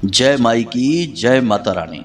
जय माई की जय माता रानी।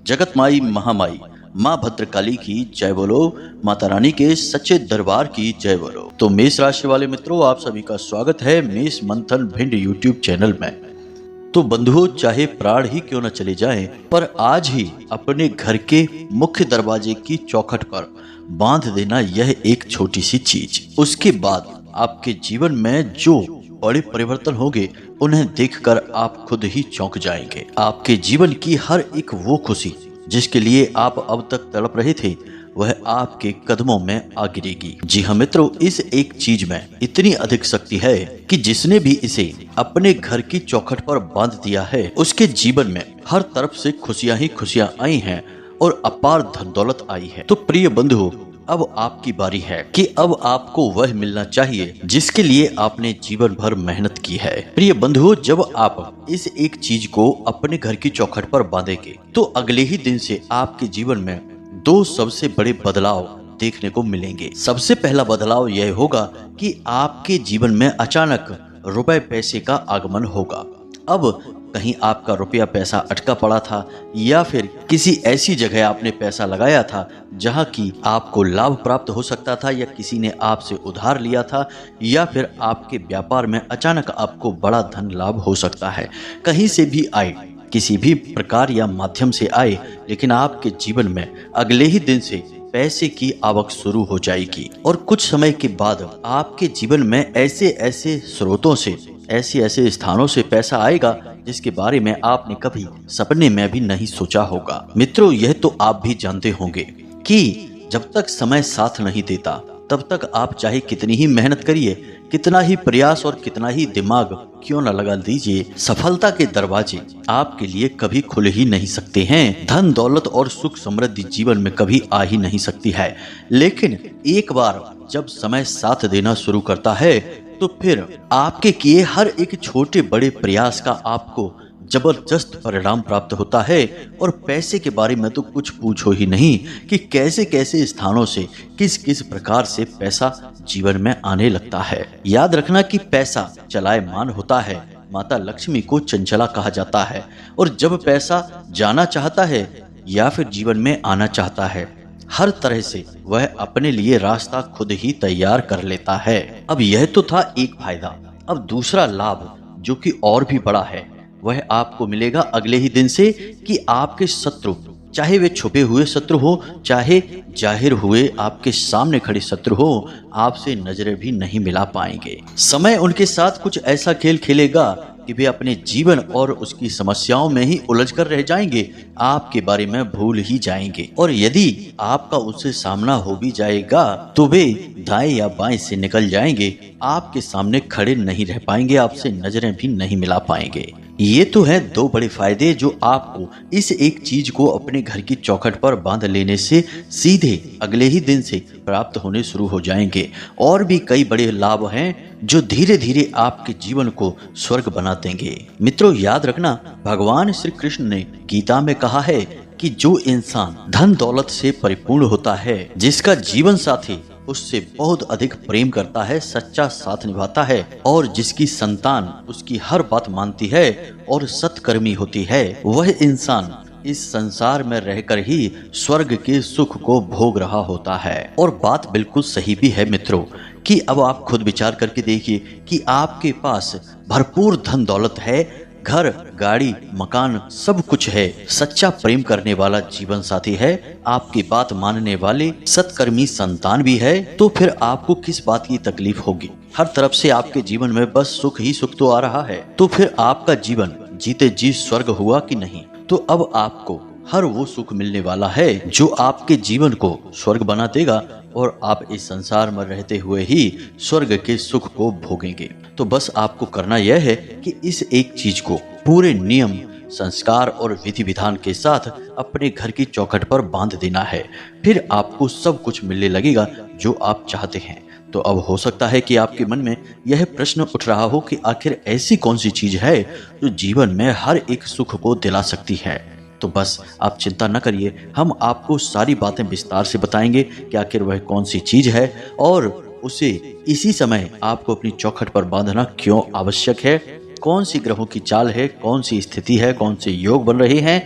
जगत माई महामाई माँ भद्रकाली की जय बोलो। माता रानी के सच्चे दरबार की जय बोलो। तो मेष राशि वाले मित्रों, आप सभी का स्वागत है मेष मंथन भिंड यूट्यूब चैनल में। तो बंधुओं, चाहे प्राण ही क्यों न चले जाएं, पर आज ही अपने घर के मुख्य दरवाजे की चौखट पर बांध देना यह एक छोटी सी चीज, उसके बाद आपके जीवन में जो बड़े परिवर्तन होंगे उन्हें देखकर आप खुद ही चौंक जाएंगे। आपके जीवन की हर एक वो खुशी जिसके लिए आप अब तक तड़प रहे थे, वह आपके कदमों में आ गिरेगी। जी हाँ मित्रों, इस एक चीज में इतनी अधिक शक्ति है कि जिसने भी इसे अपने घर की चौखट पर बांध दिया है, उसके जीवन में हर तरफ से खुशियां ही खुशियां आई हैं और अपार धन दौलत आई है। तो प्रिय बंधुओं, अब आपकी बारी है कि अब आपको वह मिलना चाहिए जिसके लिए आपने जीवन भर मेहनत की है। प्रिय बंधुओं, जब आप इस एक चीज को अपने घर की चौखट पर बांधेंगे तो अगले ही दिन से आपके जीवन में दो सबसे बड़े बदलाव देखने को मिलेंगे। सबसे पहला बदलाव यह होगा कि आपके जीवन में अचानक रुपए पैसे का आगमन होगा। अब कहीं आपका रुपया पैसा अटका पड़ा था या फिर किसी ऐसी जगह आपने पैसा लगाया था जहां की आपको लाभ प्राप्त हो सकता था, या किसी ने आपसे उधार लिया था, या फिर आपके व्यापार में अचानक आपको बड़ा धन लाभ हो सकता है। कहीं से भी आए, किसी भी प्रकार या माध्यम से आए, लेकिन आपके जीवन में अगले ही दिन से पैसे की आवक शुरू हो जाएगी। और कुछ समय के बाद आपके जीवन में ऐसे ऐसे स्रोतों से, ऐसे ऐसे स्थानों से पैसा आएगा जिसके बारे में आपने कभी सपने में भी नहीं सोचा होगा। मित्रों, यह तो आप भी जानते होंगे कि जब तक समय साथ नहीं देता तब तक आप चाहे कितनी ही मेहनत करिए, कितना ही प्रयास और कितना ही दिमाग क्यों न लगा दीजिए, सफलता के दरवाजे आपके लिए कभी खुल ही नहीं सकते हैं। धन दौलत और सुख समृद्धि जीवन में कभी आ ही नहीं सकती है, लेकिन एक बार जब समय साथ देना शुरू करता है तो फिर आपके किए हर एक छोटे बड़े प्रयास का आपको जबरदस्त परिणाम प्राप्त होता है। और पैसे के बारे में तो कुछ पूछो ही नहीं कि कैसे कैसे स्थानों से किस किस प्रकार से पैसा जीवन में आने लगता है। याद रखना कि पैसा चलायमान होता है, माता लक्ष्मी को चंचला कहा जाता है, और जब पैसा जाना चाहता है या फिर जीवन में आना चाहता है, हर तरह से वह अपने लिए रास्ता खुद ही तैयार कर लेता है। अब यह तो था एक फायदा। अब दूसरा लाभ जो कि और भी बड़ा है, वह आपको मिलेगा अगले ही दिन से कि आपके शत्रु, चाहे वे छुपे हुए शत्रु हो, चाहे जाहिर हुए आपके सामने खड़े शत्रु हो, आपसे नजरें भी नहीं मिला पाएंगे। समय उनके साथ कुछ ऐसा खेल खेलेगा कि वे अपने जीवन और उसकी समस्याओं में ही उलझ कर रह जाएंगे, आपके बारे में भूल ही जाएंगे। और यदि आपका उससे सामना हो भी जाएगा तो वे दाएं या बाएं से निकल जाएंगे, आपके सामने खड़े नहीं रह पाएंगे, आपसे नजरें भी नहीं मिला पाएंगे। ये तो है दो बड़े फायदे जो आपको इस एक चीज को अपने घर की चौखट पर बांध लेने से सीधे अगले ही दिन से प्राप्त होने शुरू हो जाएंगे। और भी कई बड़े लाभ हैं जो धीरे धीरे आपके जीवन को स्वर्ग बना देंगे। मित्रों, याद रखना, भगवान श्री कृष्ण ने गीता में कहा है कि जो इंसान धन दौलत से परिपूर्ण होता है, जिसका जीवन साथी उससे बहुत अधिक प्रेम करता है, सच्चा साथ निभाता है, और जिसकी संतान उसकी हर बात मानती है और सत्कर्मी होती है, वह इंसान इस संसार में रहकर ही स्वर्ग के सुख को भोग रहा होता है। और बात बिल्कुल सही भी है मित्रों कि अब आप खुद विचार करके देखिए कि आपके पास भरपूर धन दौलत है, घर गाड़ी मकान सब कुछ है, सच्चा प्रेम करने वाला जीवन साथी है, आपकी बात मानने वाले सत्कर्मी संतान भी है, तो फिर आपको किस बात की तकलीफ होगी। हर तरफ से आपके जीवन में बस सुख ही सुख तो आ रहा है, तो फिर आपका जीवन जीते जी स्वर्ग हुआ कि नहीं। तो अब आपको हर वो सुख मिलने वाला है जो आपके जीवन को स्वर्ग बना देगा, और आप इस संसार में रहते हुए ही स्वर्ग के सुख को भोगेंगे। तो बस आपको करना यह है कि इस एक चीज को पूरे नियम संस्कार और विधि विधान के साथ अपने घर की चौखट पर बांध देना है, फिर आपको सब कुछ मिलने लगेगा जो आप चाहते हैं। तो अब हो सकता है कि आपके मन में यह प्रश्न उठ रहा हो कि आखिर ऐसी कौन सी चीज है जो जीवन में हर एक सुख को दिला सकती है। तो बस आप चिंता न करिए, हम आपको सारी बातें विस्तार से बताएंगे कि आखिर वह कौन सी चीज है और उसे इसी समय आपको अपनी चौखट पर बांधना क्यों आवश्यक है। कौन सी ग्रहों की चाल है, कौन सी स्थिति है, कौन से योग बन रहे हैं,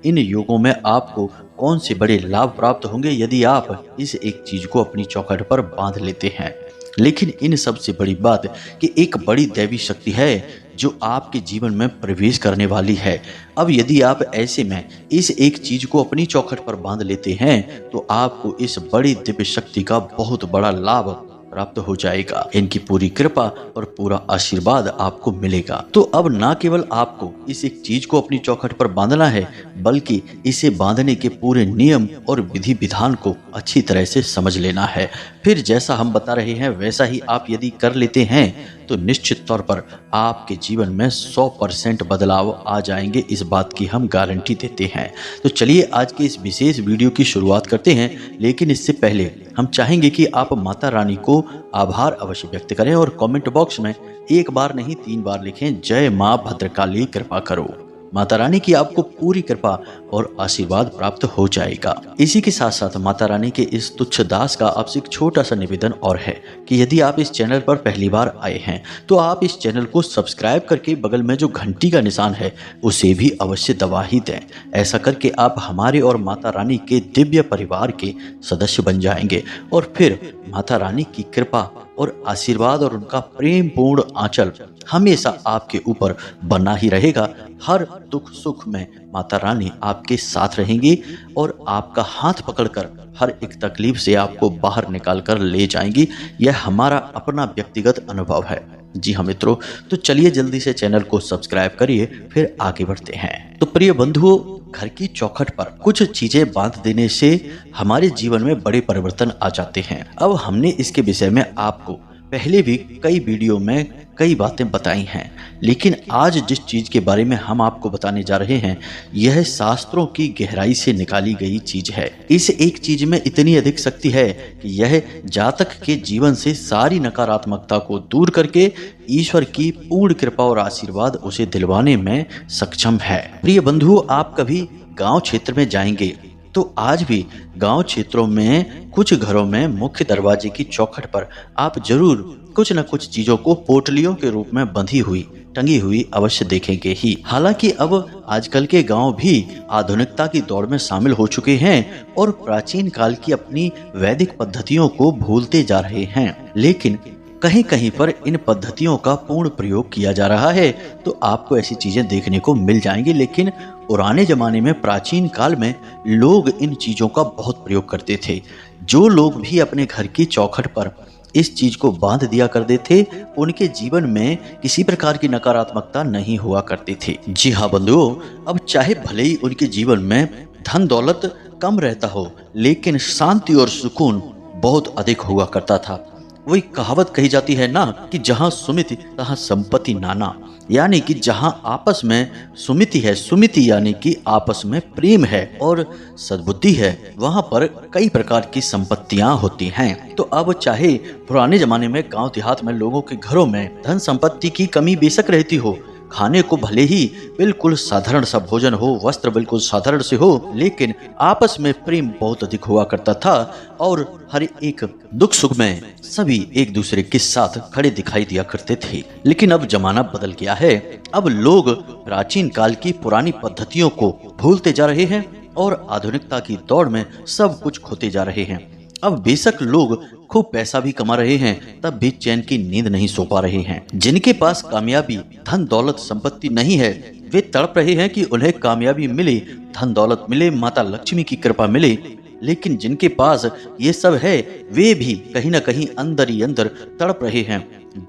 इन योगों में आपको कौन से बड़े लाभ प्राप्त होंगे यदि आप इस एक चीज को अपनी चौखट पर बांध लेते हैं। लेकिन इन सबसे बड़ी बात कि एक बड़ी दैवी शक्ति है जो आपके जीवन में प्रवेश करने वाली है। अब यदि आप ऐसे में इस एक चीज को अपनी चौखट पर बांध लेते हैं तो आपको इस बड़ी दिव्य शक्ति का बहुत बड़ा लाभ प्राप्त हो जाएगा। इनकी पूरी कृपा और पूरा आशीर्वाद आपको मिलेगा। तो अब ना केवल आपको इस एक चीज को अपनी चौखट पर बांधना है, बल्कि इसे बांधने के पूरे नियम और विधि विधान को अच्छी तरह से समझ लेना है। फिर जैसा हम बता रहे हैं वैसा ही आप यदि कर लेते हैं तो निश्चित तौर पर आपके जीवन में 100% बदलाव आ जाएंगे, इस बात की हम गारंटी देते हैं। तो चलिए आज के इस विशेष वीडियो की शुरुआत करते हैं, लेकिन इससे पहले हम चाहेंगे कि आप माता रानी को आभार अवश्य व्यक्त करें और कमेंट बॉक्स में एक बार नहीं 3 बार लिखें, जय मां भद्रकाली कृपा करो। माता रानी की आपको पूरी कृपा और आशीर्वाद प्राप्त हो जाएगा। इसी के साथ साथ माता रानी के इस तुच्छ दास का आपसे एक छोटा सा निवेदन और है कि यदि आप इस चैनल पर पहली बार आए हैं तो आप इस चैनल को सब्सक्राइब करके बगल में जो घंटी का निशान है उसे भी अवश्य दबा ही दें। ऐसा करके आप हमारे और माता रानी के दिव्य परिवार के सदस्य बन जाएंगे और फिर माता रानी की कृपा और आशीर्वाद और उनका प्रेम पूर्ण आंचल हमेशा आपके ऊपर बना ही रहेगा। हर दुख सुख में माता रानी आपके साथ रहेंगी और आपका हाथ पकड़कर हर एक तकलीफ से आपको बाहर निकाल कर ले जाएंगी। यह हमारा अपना व्यक्तिगत अनुभव है। जी हाँ मित्रों, तो चलिए जल्दी से चैनल को सब्सक्राइब करिए, फिर आगे बढ़ते हैं। तो प्रिय बंधुओं, घर की चौखट पर कुछ चीजें बांध देने से हमारे जीवन में बड़े परिवर्तन आ जाते हैं। अब हमने इसके विषय में आपको पहले भी कई वीडियो में कई बातें बताई हैं, लेकिन आज जिस चीज के बारे में हम आपको बताने जा रहे हैं यह शास्त्रों की गहराई से निकाली गई चीज है। इस एक चीज में इतनी अधिक शक्ति है कि यह जातक के जीवन से सारी नकारात्मकता को दूर करके ईश्वर की पूर्ण कृपा और आशीर्वाद उसे दिलवाने में सक्षम है। प्रिय बंधुओं, आप कभी गांव क्षेत्र में जाएंगे तो आज भी गांव क्षेत्रों में कुछ घरों में मुख्य दरवाजे की चौखट पर आप जरूर कुछ न कुछ चीजों को पोटलियों के रूप में बंधी हुई टंगी हुई अवश्य देखेंगे ही। हालांकि अब आजकल के गांव भी आधुनिकता की दौड़ में शामिल हो चुके हैं और प्राचीन काल की अपनी वैदिक पद्धतियों को भूलते जा रहे हैं, लेकिन कहीं कहीं पर इन पद्धतियों का पूर्ण प्रयोग किया जा रहा है। तो आपको ऐसी चीजें देखने को मिल जाएंगी। लेकिन पुराने जमाने में प्राचीन काल में लोग इन चीजों का बहुत प्रयोग करते थे। जो लोग भी अपने घर की चौखट पर इस चीज को बांध दिया करते थे उनके जीवन में किसी प्रकार की नकारात्मकता नहीं हुआ करती थी। जी हाँ बंधुओं, अब चाहे भले ही उनके जीवन में धन दौलत कम रहता हो, लेकिन शांति और सुकून बहुत अधिक हुआ करता था। वही कहावत कही जाती है ना कि जहाँ सुमिति तहाँ संपत्ति नाना, यानी कि जहाँ आपस में सुमिति है, सुमिति यानी कि आपस में प्रेम है और सद्बुद्धि है, वहाँ पर कई प्रकार की संपत्तियां होती हैं। तो अब चाहे पुराने जमाने में गांव देहात में लोगों के घरों में धन संपत्ति की कमी बेशक रहती हो, खाने को भले ही बिल्कुल साधारण सा भोजन हो, वस्त्र बिल्कुल साधारण से हो, लेकिन आपस में प्रेम बहुत अधिक हुआ करता था और हर एक दुख सुख में सभी एक दूसरे के साथ खड़े दिखाई दिया करते थे। लेकिन अब जमाना बदल गया है। अब लोग प्राचीन काल की पुरानी पद्धतियों को भूलते जा रहे हैं और आधुनिकता की दौड़ में सब कुछ खोते जा रहे हैं। अब बेशक लोग खूब पैसा भी कमा रहे हैं, तब भी चैन की नींद नहीं सो पा रहे हैं। जिनके पास कामयाबी, धन दौलत, संपत्ति नहीं है, वे तड़प रहे हैं कि उन्हें कामयाबी मिले, धन दौलत मिले, माता लक्ष्मी की कृपा मिले। लेकिन जिनके पास ये सब है वे भी कहीं न कहीं अंदर ही अंदर तड़प रहे हैं,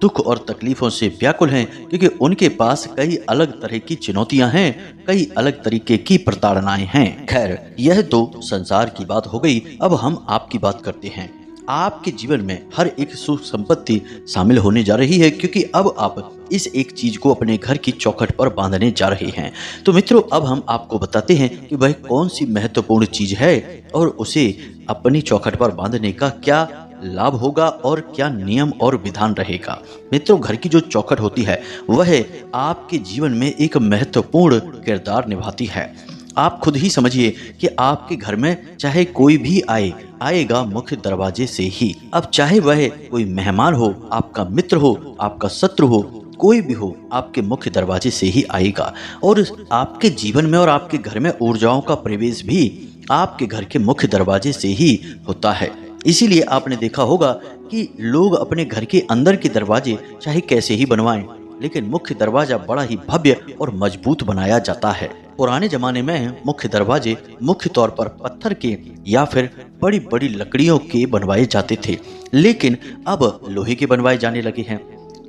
दुख और तकलीफों से व्याकुल हैं, क्योंकि उनके पास कई अलग तरह की चुनौतियां हैं, कई अलग तरीके की प्रताड़नाएं हैं। खैर, यह तो संसार की बात हो गई। अब हम आपकी बात करते हैं। आपके जीवन में हर एक सुख संपत्ति शामिल होने जा रही है, क्योंकि अब आप इस एक चीज को अपने घर की चौखट पर बांधने जा रहे हैं। तो मित्रों, अब हम आपको बताते हैं कि वह कौन सी महत्वपूर्ण चीज है और उसे अपनी चौखट पर बांधने का क्या लाभ होगा और क्या नियम और विधान रहेगा। मित्रों, घर की जो चौखट होती है वह आपके जीवन में एक महत्वपूर्ण किरदार निभाती है। आप खुद ही समझिए कि आपके घर में चाहे कोई भी आएगा मुख्य दरवाजे से ही। अब चाहे वह कोई मेहमान हो, आपका मित्र हो, आपका शत्रु हो, कोई भी हो आपके मुख्य दरवाजे से ही आएगा और आपके जीवन में और आपके घर में ऊर्जाओं का प्रवेश भी आपके घर के मुख्य दरवाजे से ही होता है। इसीलिए आपने देखा होगा कि लोग अपने घर के अंदर के दरवाजे चाहे कैसे ही बनवाएं, लेकिन मुख्य दरवाजा बड़ा ही भव्य और मजबूत बनाया जाता है। पुराने जमाने में मुख्य दरवाजे मुख्य तौर पर पत्थर के या फिर बड़ी बड़ी लकड़ियों के बनवाए जाते थे, लेकिन अब लोहे के बनवाए जाने लगे हैं।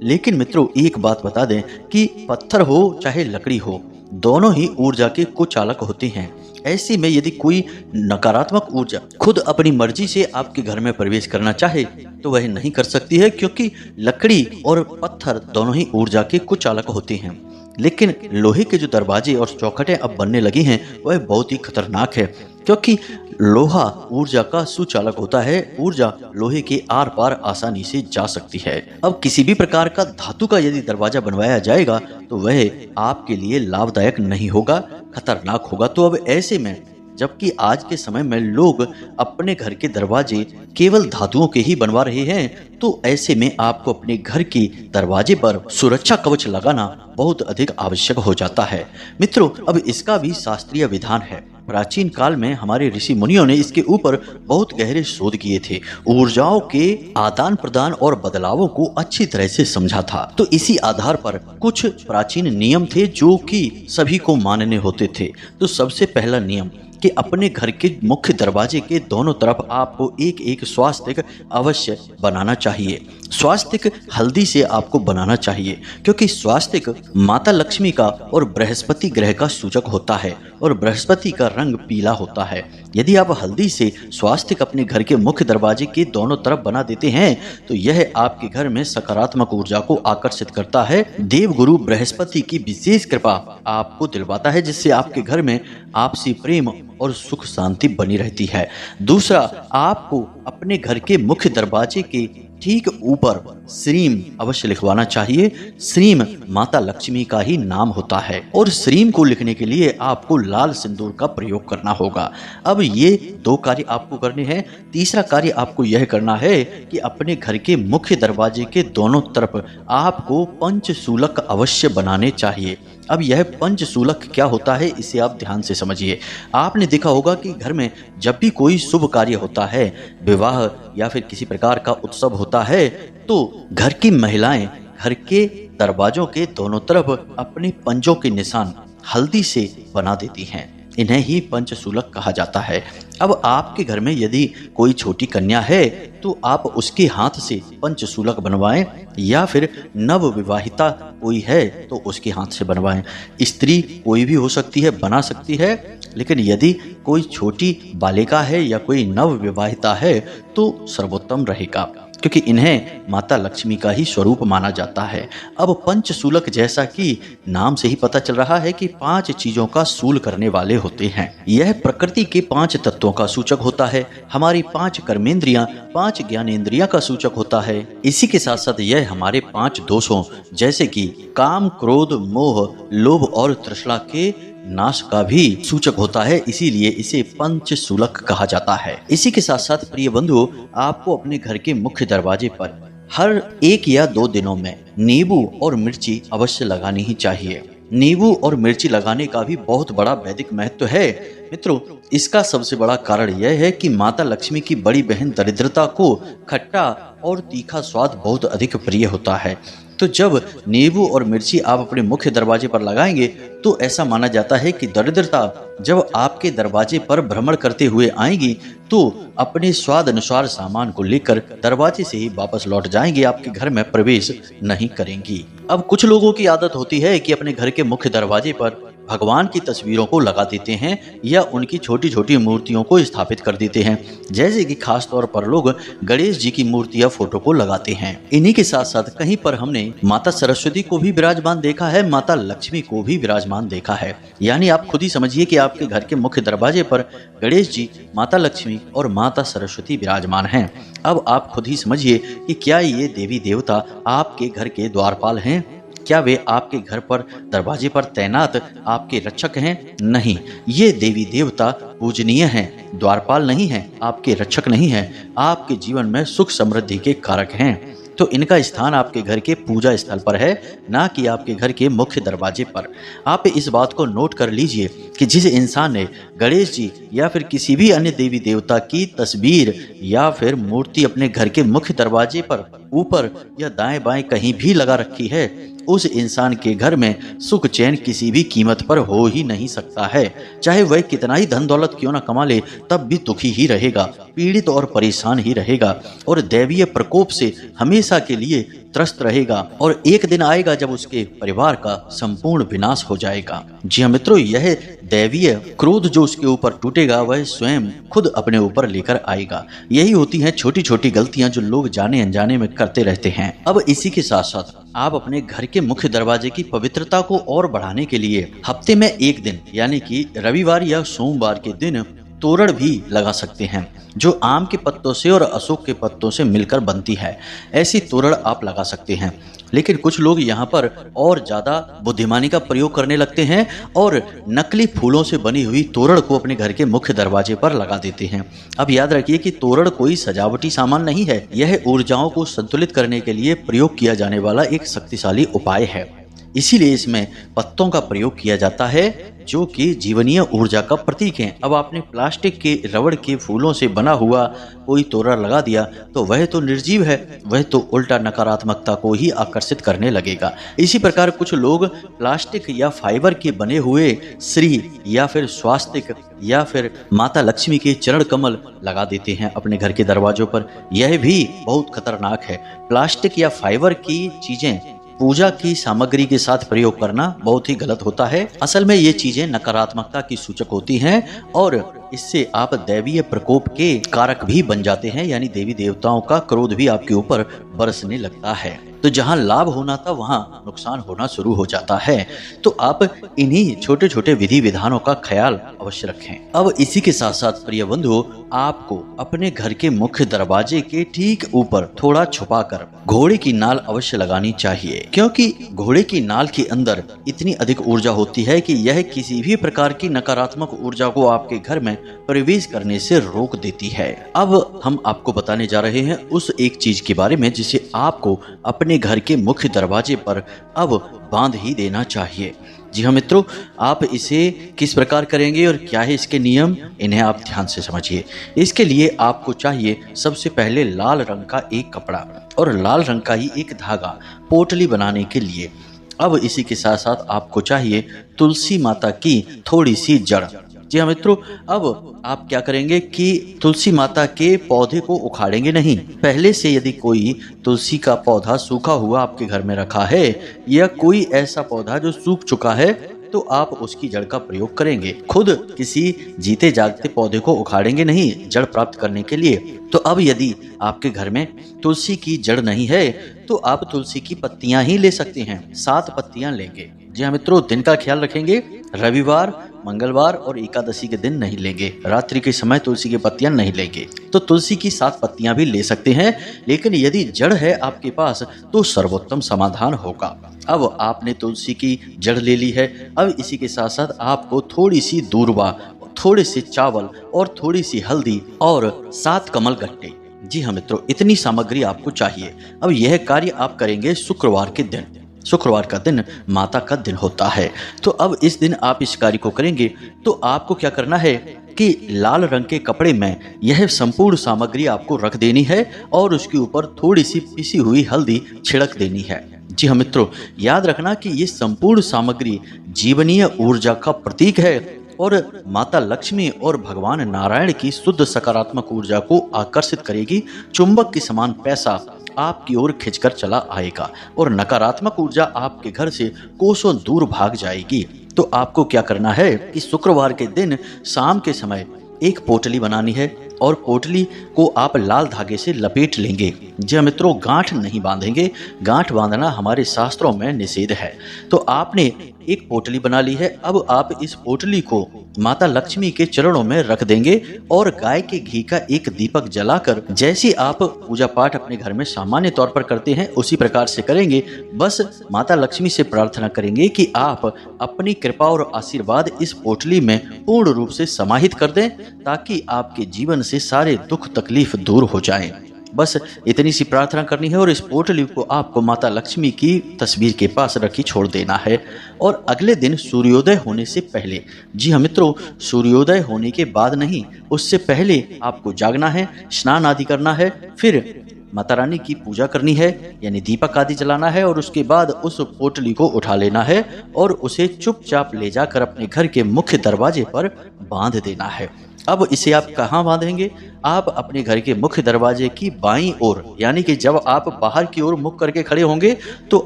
लेकिन मित्रों, एक बात बता दें कि पत्थर हो चाहे लकड़ी हो, दोनों ही ऊर्जा के कुचालक होते हैं। ऐसे में यदि कोई नकारात्मक ऊर्जा खुद अपनी मर्जी से आपके घर में प्रवेश करना चाहे तो वह नहीं कर सकती है, क्योंकि लकड़ी और पत्थर दोनों ही ऊर्जा के कुचालक होते हैं। लेकिन लोहे के जो दरवाजे और चौखटें अब बनने लगी हैं वह बहुत ही खतरनाक है, क्योंकि लोहा ऊर्जा का सुचालक होता है। ऊर्जा लोहे के आर पार आसानी से जा सकती है। अब किसी भी प्रकार का धातु का यदि दरवाजा बनवाया जाएगा तो वह आपके लिए लाभदायक नहीं होगा, खतरनाक होगा। तो अब ऐसे में, जबकि आज के समय में लोग अपने घर के दरवाजे केवल धातुओं के ही बनवा रहे हैं, तो ऐसे में आपको अपने घर के दरवाजे पर सुरक्षा कवच लगाना बहुत अधिक आवश्यक हो जाता है। मित्रों, अब इसका भी शास्त्रीय विधान है। प्राचीन काल में हमारे ऋषि मुनियों ने इसके ऊपर बहुत गहरे शोध किए थे, ऊर्जाओं के आदान प्रदान और बदलावों को अच्छी तरह से समझा था। तो इसी आधार पर कुछ प्राचीन नियम थे जो कि सभी को मानने होते थे। तो सबसे पहला नियम कि अपने घर के मुख्य दरवाजे के दोनों तरफ आपको एक एक स्वास्तिक अवश्य बनाना चाहिए। स्वास्तिक हल्दी से आपको बनाना चाहिए, क्योंकि स्वास्तिक माता लक्ष्मी का और बृहस्पति ग्रह का सूचक होता है और बृहस्पति का रंग पीला होता है। यदि आप हल्दी से स्वास्तिक अपने घर के मुख्य दरवाजे के दोनों तरफ बना देते हैं तो यह आपके घर में सकारात्मक ऊर्जा को आकर्षित करता है। देवगुरु बृहस्पति की विशेष कृपा आपको दिलवाता है, जिससे आपके घर में आपसी प्रेम और सुख शांति बनी रहती है। दूसरा, आपको अपने घर के मुख्य दरवाजे के ठीक ऊपर श्रीम अवश्य लिखवाना चाहिए। श्रीम माता लक्ष्मी का ही नाम होता है और श्रीम को लिखने के लिए आपको लाल सिंदूर का प्रयोग करना होगा। अब ये दो कार्य आपको करने हैं। तीसरा कार्य आपको यह करना है कि अपने घर के मुख्य दरवाजे के दोनों तरफ आपको पंचशूलक अवश्य बनाने चाहिए। अब यह पंचशूलक क्या होता है, इसे आप ध्यान से समझिए। आपने देखा होगा कि घर में जब भी कोई शुभ कार्य होता है, विवाह या फिर किसी प्रकार का उत्सव होता है, तो घर की महिलाएं घर के दरवाजों के दोनों तरफ अपने पंजों के निशान हल्दी से बना देती हैं। इन्हें ही पंचशूलक कहा जाता है। अब आपके घर में यदि कोई छोटी कन्या है तो आप उसके हाथ से पंचशूलक बनवाएं, या फिर नव विवाहिता कोई है तो उसके हाथ से बनवाएं। स्त्री कोई भी हो सकती है, बना सकती है, लेकिन यदि कोई छोटी बालिका है या कोई नव विवाहिता है तो सर्वोत्तम रहेगा, क्योंकि इन्हें माता लक्ष्मी का ही स्वरूप माना जाता है। अब पंचशूलक, जैसा कि नाम से ही पता चल रहा है कि 5 चीजों का सूल करने वाले होते हैं। यह प्रकृति के 5 तत्वों का सूचक होता है। हमारी 5 कर्मेंद्रियां, 5 ज्ञानेंद्रियां का सूचक होता है। इसी के साथ साथ यह हमारे 5 दोषों जैसे कि काम, क्रोध, मोह, लोभ और तृष्णा के नाश का भी सूचक होता है। इसीलिए इसे पंचशूलक कहा जाता है। इसी के साथ साथ प्रिय बंधुओं, आपको अपने घर के मुख्य दरवाजे पर हर 1 या 2 दिनों में नींबू और मिर्ची अवश्य लगानी ही चाहिए। नींबू और मिर्ची लगाने का भी बहुत बड़ा वैदिक महत्व है। मित्रों, इसका सबसे बड़ा कारण यह है कि माता लक्ष्मी की बड़ी बहन दरिद्रता को खट्टा और तीखा स्वाद बहुत अधिक प्रिय होता है। तो जब नींबू और मिर्ची आप अपने मुख्य दरवाजे पर लगाएंगे तो ऐसा माना जाता है कि दरिद्रता जब आपके दरवाजे पर भ्रमण करते हुए आएगी तो अपने स्वाद अनुसार सामान को लेकर दरवाजे से ही वापस लौट जाएंगी, आपके घर में प्रवेश नहीं करेंगी। अब कुछ लोगों की आदत होती है कि अपने घर के मुख्य दरवाजे पर भगवान की तस्वीरों को लगा देते हैं या उनकी छोटी छोटी मूर्तियों को स्थापित कर देते हैं, जैसे कि खास तौर पर लोग गणेश जी की मूर्ति या फोटो को लगाते हैं। इन्हीं के साथ साथ कहीं पर हमने माता सरस्वती को भी विराजमान देखा है, माता लक्ष्मी को भी विराजमान देखा है। यानी आप खुद ही समझिए कि आपके घर के मुख्य दरवाजे पर गणेश जी, माता लक्ष्मी और माता सरस्वती विराजमान हैं। अब आप खुद ही समझिए कि क्या ये देवी देवता आपके घर के द्वारपाल हैं? क्या वे आपके घर पर दरवाजे पर तैनात आपके रक्षक हैं? नहीं, ये देवी देवता पूजनीय हैं, द्वारपाल नहीं हैं, आपके रक्षक नहीं हैं, आपके जीवन में सुख समृद्धि के कारक हैं। तो इनका स्थान आपके घर के पूजा स्थल पर है, ना कि आपके घर के मुख्य दरवाजे पर। आप इस बात को नोट कर लीजिए कि जिस इंसान ने गणेश जी या फिर किसी भी अन्य देवी देवता की तस्वीर या फिर मूर्ति अपने घर के मुख्य दरवाजे पर ऊपर या दाएं बाएं कहीं भी लगा रखी है, उस इंसान के घर में सुख चैन किसी भी कीमत पर हो ही नहीं सकता है। चाहे वह कितना ही धन दौलत क्यों ना कमा ले, तब भी दुखी ही रहेगा, पीड़ित और परेशान ही रहेगा और दैवीय प्रकोप से हमेशा के लिए त्रस्त रहेगा। और एक दिन आएगा जब उसके परिवार का संपूर्ण विनाश हो जाएगा। जी हाँ मित्रों, यह दैवीय क्रोध जो उसके ऊपर टूटेगा वह स्वयं खुद अपने ऊपर लेकर आएगा। यही होती हैं छोटी छोटी गलतियां जो लोग जाने अनजाने में करते रहते हैं। अब इसी के साथ साथ आप अपने घर के मुख्य दरवाजे की पवित्रता को और बढ़ाने के लिए हफ्ते में एक दिन यानी कि रविवार या सोमवार के दिन तोरण भी लगा सकते हैं, जो आम के पत्तों से और अशोक के पत्तों से मिलकर बनती है। ऐसी तोरण आप लगा सकते हैं। लेकिन कुछ लोग यहाँ पर और ज्यादा बुद्धिमानी का प्रयोग करने लगते हैं और नकली फूलों से बनी हुई तोरण को अपने घर के मुख्य दरवाजे पर लगा देते हैं। अब याद रखिए कि तोरण कोई सजावटी सामान नहीं है, यह ऊर्जाओं को संतुलित करने के लिए प्रयोग किया जाने वाला एक शक्तिशाली उपाय है। इसीलिए इसमें पत्तों का प्रयोग किया जाता है जो कि जीवनीय ऊर्जा का प्रतीक है। अब आपने प्लास्टिक के रबड़ के फूलों से बना हुआ कोई तोरण लगा दिया तो वह तो निर्जीव है, वह तो उल्टा नकारात्मकता को ही आकर्षित करने लगेगा। इसी प्रकार कुछ लोग प्लास्टिक या फाइबर के बने हुए श्री या फिर स्वास्तिक या फिर माता लक्ष्मी के चरण कमल लगा देते हैं अपने घर के दरवाजों पर। यह भी बहुत खतरनाक है। प्लास्टिक या फाइबर की चीजें पूजा की सामग्री के साथ प्रयोग करना बहुत ही गलत होता है। असल में ये चीजें नकारात्मकता की सूचक होती हैं और इससे आप दैवीय प्रकोप के कारक भी बन जाते हैं, यानी देवी देवताओं का क्रोध भी आपके ऊपर बरसने लगता है। तो जहां लाभ होना था वहां नुकसान होना शुरू हो जाता है। तो आप इन्हीं छोटे छोटे विधि विधानों का ख्याल अवश्य रखें। अब इसी के साथ साथ प्रिय बंधुओं, आपको अपने घर के मुख्य दरवाजे के ठीक ऊपर थोड़ा छुपाकर घोड़े की नाल अवश्य लगानी चाहिए, क्योंकि घोड़े की नाल के अंदर इतनी अधिक ऊर्जा होती है कि यह किसी भी प्रकार की नकारात्मक ऊर्जा को आपके घर में प्रवेश करने से रोक देती है। अब हम आपको बताने जा रहे हैं उस एक चीज के बारे में जिसे आपको अपने घर के मुख्य दरवाजे पर अब बांध ही देना चाहिए। जी हाँ मित्रों, आप इसे किस प्रकार करेंगे और क्या है इसके नियम, इन्हें आप ध्यान से समझिए। इसके लिए आपको चाहिए सबसे पहले लाल रंग का एक कपड़ा और लाल रंग का ही एक धागा पोटली बनाने के लिए। अब इसी के साथ साथ आपको चाहिए तुलसी माता की थोड़ी सी जड़। जी हाँ मित्रों, अब आप क्या करेंगे कि तुलसी माता के पौधे को उखाड़ेंगे नहीं। पहले से यदि कोई तुलसी का पौधा सूखा हुआ आपके घर में रखा है या कोई ऐसा पौधा जो सूख चुका है तो आप उसकी जड़ का प्रयोग करेंगे। खुद किसी जीते जागते पौधे को उखाड़ेंगे नहीं जड़ प्राप्त करने के लिए। तो अब यदि आपके घर में तुलसी की जड़ नहीं है तो आप तुलसी की पत्तियां ही ले सकते हैं। 7 पत्तियां लेंगे। जी हाँ मित्रों, दिन का ख्याल रखेंगे, रविवार, मंगलवार और एकादशी के दिन नहीं लेंगे। रात्रि के समय तुलसी की पत्तियां नहीं लेंगे। तो तुलसी की 7 पत्तियां भी ले सकते हैं, लेकिन यदि जड़ है आपके पास तो सर्वोत्तम समाधान होगा। अब आपने तुलसी की जड़ ले ली है। अब इसी के साथ साथ आपको थोड़ी सी दूर्वा, थोड़े से चावल और थोड़ी सी हल्दी और 7 कमल गट्टे। जी हाँ मित्रों, इतनी सामग्री आपको चाहिए। अब यह कार्य आप करेंगे शुक्रवार के दिन। शुक्रवार का दिन माता का दिन होता है। तो अब इस दिन आप इस कार्य को करेंगे तो आपको क्या करना है कि लाल रंग के कपड़े में यह संपूर्ण सामग्री आपको रख देनी है और उसके ऊपर थोड़ी सी पिसी हुई हल्दी छिड़क देनी है। जी हाँ मित्रों, याद रखना कि ये संपूर्ण सामग्री जीवनीय ऊर्जा का प्रतीक है और माता लक्ष्मी और भगवान नारायण की शुद्ध सकारात्मक ऊर्जा को आकर्षित करेगी। चुंबक के समान पैसा आपकी ओर खिंचकर चला आएगा और नकारात्मक ऊर्जा आपके घर से कोसों दूर भाग जाएगी। तो आपको क्या करना है कि शुक्रवार के दिन शाम के समय एक पोटली बनानी है और पोटली को आप लाल धागे से लपेट लेंगे। जी मित्रों, गांठ नहीं बांधेंगे, गांठ बांधना हमारे शास्त्रों में निषेध है। तो आपने एक पोटली बना ली है। अब आप इस पोटली को माता लक्ष्मी के चरणों में रख देंगे और गाय के घी का एक दीपक जलाकर, जैसे आप पूजा पाठ अपने घर में सामान्य तौर पर करते हैं उसी प्रकार से करेंगे। बस माता लक्ष्मी से प्रार्थना करेंगे कि आप अपनी कृपा और आशीर्वाद इस पोटली में पूर्ण रूप से समाहित कर दें ताकि आपके जीवन से सारे दुख तकलीफ दूर हो जाएं। बस इतनी सी प्रार्थना करनी है और इस पोटली को आपको माता लक्ष्मी की तस्वीर के पास रखी छोड़ देना है। और अगले दिन सूर्योदय होने से पहले, जी हाँ मित्रों, सूर्योदय होने के बाद नहीं, उससे पहले आपको जागना है, स्नान आदि करना है, फिर माता रानी की पूजा करनी है, यानी दीपक आदि जलाना है, और उसके बाद उस पोटली को उठा लेना है और उसे चुपचाप ले जाकर अपने घर के मुख्य दरवाजे पर बांध देना है। अब इसे आप कहाँ बांधेंगे? आप अपने घर के मुख्य दरवाजे की बाईं ओर, यानी कि जब आप बाहर की ओर मुख करके खड़े होंगे तो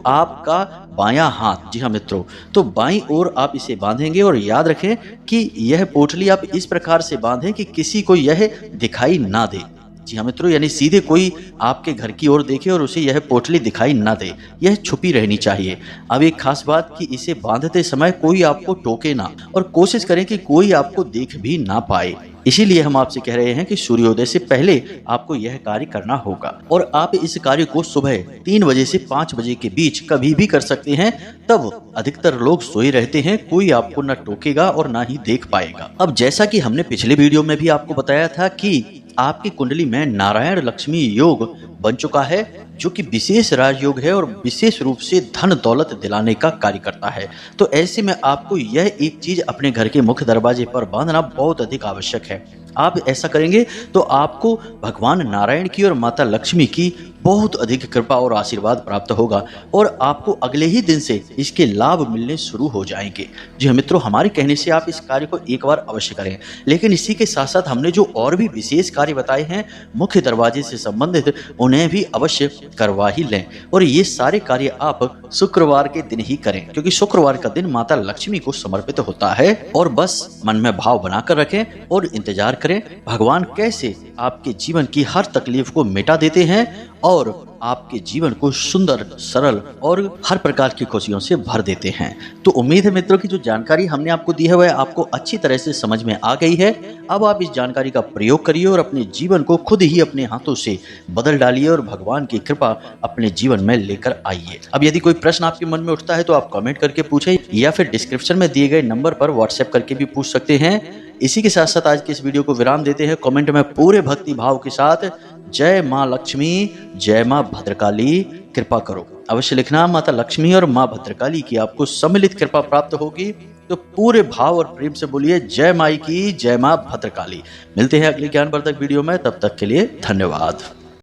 आपका बायां हाथ, जी हाँ मित्रों, तो बाईं ओर आप इसे बांधेंगे। और याद रखें कि यह पोटली आप इस प्रकार से बांधें कि किसी को यह दिखाई ना दे। जी हाँ मित्रों, यानी सीधे कोई आपके घर की ओर देखे और उसे यह पोटली दिखाई ना दे, यह छुपी रहनी चाहिए। अब एक खास बात कि इसे बांधते समय कोई आपको टोके ना, और कोशिश करें कि कोई आपको देख भी ना पाए। इसीलिए हम आपसे कह रहे हैं कि सूर्योदय से पहले आपको यह कार्य करना होगा। और आप इस कार्य को सुबह 3 बजे से 5 बजे के बीच कभी भी कर सकते हैं। तब अधिकतर लोग सोए रहते हैं, कोई आपको न टोकेगा और ना ही देख पाएगा। अब जैसा कि हमने पिछले वीडियो में भी आपको बताया था कि आपकी कुंडली में नारायण लक्ष्मी योग बन चुका है, जो कि विशेष राजयोग है और विशेष रूप से धन दौलत दिलाने का कार्य करता है। तो ऐसे में आपको यह एक चीज अपने घर के मुख्य दरवाजे पर बांधना बहुत अधिक आवश्यक है। आप ऐसा करेंगे तो आपको भगवान नारायण की और माता लक्ष्मी की बहुत अधिक कृपा और आशीर्वाद प्राप्त होगा, और आपको अगले ही दिन से इसके लाभ मिलने शुरू हो जाएंगे। जी हाँ मित्रों, हमारे कहने से आप इस कार्य को एक बार अवश्य करें। लेकिन इसी के साथ साथ हमने जो और भी विशेष कार्य बताए हैं मुख्य दरवाजे से संबंधित, उन्हें भी अवश्य करवा ही लें। और ये सारे कार्य आप शुक्रवार के दिन ही करें, क्योंकि शुक्रवार का दिन माता लक्ष्मी को समर्पित होता है। और बस मन में भाव बनाकर रखें और इंतजार करें भगवान कैसे आपके जीवन की हर तकलीफ को मिटा देते हैं और आपके जीवन को सुंदर, सरल और हर प्रकार की खुशियों से भर देते हैं। तो उम्मीद है मित्रों की जो जानकारी हमने आपको दी है वह आपको अच्छी तरह से समझ में आ गई है। अब आप इस जानकारी का प्रयोग करिए और अपने जीवन को खुद ही अपने हाथों से बदल डालिए और भगवान की कृपा अपने जीवन में लेकर आइए। अब यदि कोई प्रश्न आपके मन में उठता है तो आप कमेंट करके पूछें, या फिर डिस्क्रिप्शन में दिए गए नंबर पर व्हाट्सएप करके भी पूछ सकते हैं। इसी के साथ साथ आज के इस वीडियो को विराम देते हैं। कमेंट में पूरे भक्ति भाव के साथ जय माँ लक्ष्मी, जय माँ भद्रकाली कृपा करो अवश्य लिखना। माता लक्ष्मी और माँ भद्रकाली की आपको सम्मिलित कृपा प्राप्त होगी। तो पूरे भाव और प्रेम से बोलिए जय माई की, जय माँ भद्रकाली। मिलते हैं अगले ज्ञानवर्धक वीडियो में, तब तक के लिए धन्यवाद।